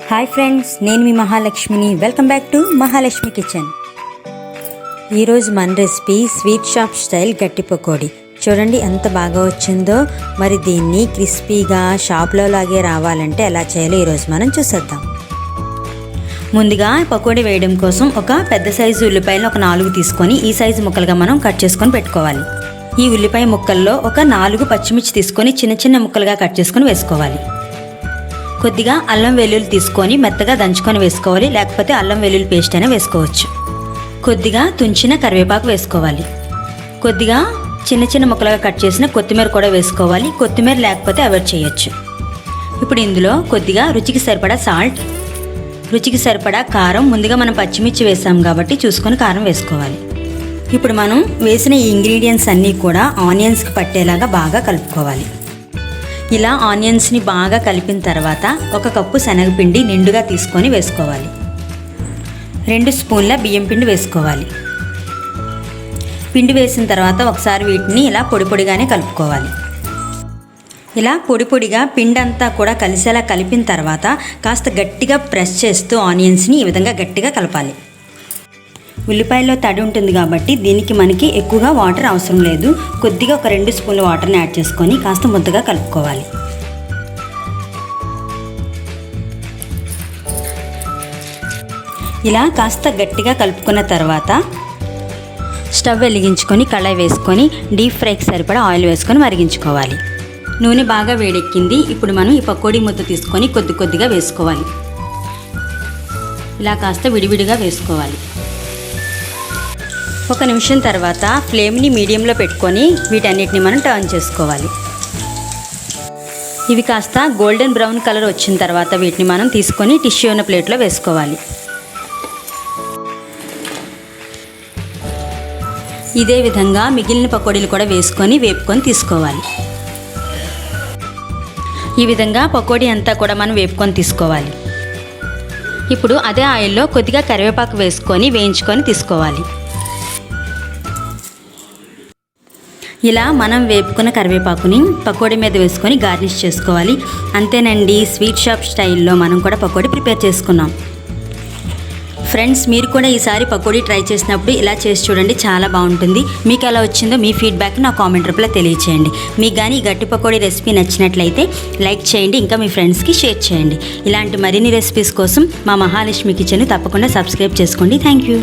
Hi friends, నేను మీ మహాలక్ష్మిని. Welcome back to Mahalakshmi kitchen. ఈరోజు మన రెసిపీ స్వీట్ షాప్ స్టైల్ గట్టి పకోడీ. చూడండి ఎంత బాగా వచ్చిందో. మరి దీన్ని క్రిస్పీగా షాప్లో లాగే రావాలంటే ఎలా చేయాలో ఈరోజు మనం చూసేద్దాం. ముందుగా పకోడీ వేయడం కోసం ఒక పెద్ద సైజు ఉల్లిపాయలను ఒక 4 తీసుకొని ఈ సైజు ముక్కలుగా మనం కట్ చేసుకొని పెట్టుకోవాలి. ఈ ఉల్లిపాయ ముక్కల్లో ఒక 4 పచ్చిమిర్చి తీసుకొని చిన్న చిన్న ముక్కలుగా కట్ చేసుకొని వేసుకోవాలి. కొద్దిగా అల్లం వెల్లుల్లి తీసుకొని మెత్తగా దంచుకొని వేసుకోవాలి, లేకపోతే అల్లం వెల్లుల్లి పేస్ట్ అయినా వేసుకోవచ్చు. కొద్దిగా తుంచిన కరివేపాకు వేసుకోవాలి. కొద్దిగా చిన్న చిన్న ముక్కలుగా కట్ చేసిన కొత్తిమీర కూడా వేసుకోవాలి. కొత్తిమీర లేకపోతే అవాయిడ్ చేయొచ్చు. ఇప్పుడు ఇందులో కొద్దిగా రుచికి సరిపడా సాల్ట్, రుచికి సరిపడా కారం. ముందుగా మనం పచ్చిమిర్చి వేసాం కాబట్టి చూసుకొని కారం వేసుకోవాలి. ఇప్పుడు మనం వేసిన ఈ ఇంగ్రీడియంట్స్ అన్నీ కూడా ఆనియన్స్కి పట్టేలాగా బాగా కలుపుకోవాలి. ఇలా ఆనియన్స్ని బాగా కలిపిన తర్వాత 1 కప్పు శనగపిండి నిండుగా తీసుకొని వేసుకోవాలి. 2 స్పూన్ల బియ్యం పిండి వేసుకోవాలి. పిండి వేసిన తర్వాత ఒకసారి వీటిని ఇలా పొడి పొడిగానే కలుపుకోవాలి. ఇలా పొడి పొడిగా పిండి అంతా కూడా కలిసేలా కలిపిన తర్వాత కాస్త గట్టిగా ప్రెస్ చేస్తూ ఆనియన్స్ని ఈ విధంగా గట్టిగా కలపాలి. ఉల్లిపాయలో తడి ఉంటుంది కాబట్టి దీనికి మనకి ఎక్కువగా వాటర్ అవసరం లేదు. కొద్దిగా ఒక 2 స్పూన్ల వాటర్ని యాడ్ చేసుకొని కాస్త ముద్దగా కలుపుకోవాలి. ఇలా కాస్త గట్టిగా కలుపుకున్న తర్వాత స్టవ్ వెలిగించుకొని కళాయి వేసుకొని డీప్ ఫ్రైకి సరిపడా ఆయిల్ వేసుకొని మరిగించుకోవాలి. నూనె బాగా వేడెక్కింది. ఇప్పుడు మనం ఈ పకోడీ ముద్ద తీసుకొని కొద్ది కొద్దిగా వేసుకోవాలి. ఇలా కాస్త విడివిడిగా వేసుకోవాలి. 1 నిమిషం తర్వాత ఫ్లేమ్ని మీడియంలో పెట్టుకొని వీటన్నిటిని మనం టర్న్ చేసుకోవాలి. ఇవి కాస్త గోల్డెన్ బ్రౌన్ కలర్ వచ్చిన తర్వాత వీటిని మనం తీసుకొని టిష్యూ ఉన్న ప్లేట్లో వేసుకోవాలి. ఇదే విధంగా మిగిలిన పకోడీలు కూడా వేసుకొని వేపుకొని తీసుకోవాలి. ఈ విధంగా పకోడీ అంతా కూడా మనం వేపుకొని తీసుకోవాలి. ఇప్పుడు అదే ఆయిల్లో కొద్దిగా కరివేపాకు వేసుకొని వేయించుకొని తీసుకోవాలి. ఇలా మనం వేపుకున్న కరివేపాకుని పకోడీ మీద వేసుకొని గార్నిష్ చేసుకోవాలి. అంతేనండి, స్వీట్ షాప్ స్టైల్లో మనం కూడా పకోడీ ప్రిపేర్ చేసుకున్నాం. ఫ్రెండ్స్, మీరు కూడా ఈసారి పకోడీ ట్రై చేసినప్పుడు ఇలా చేసి చూడండి, చాలా బాగుంటుంది. మీకు ఎలా వచ్చిందో మీ ఫీడ్బ్యాక్ నా కామెంట్ రూపంలో తెలియచేయండి. మీకు కానీ ఈ గట్టి పకోడీ రెసిపీ నచ్చినట్లయితే లైక్ చేయండి, ఇంకా మీ ఫ్రెండ్స్కి షేర్ చేయండి. ఇలాంటి మరిన్ని రెసిపీస్ కోసం మా మహాలక్ష్మి కిచెన్ తప్పకుండా సబ్స్క్రైబ్ చేసుకోండి. Thank you.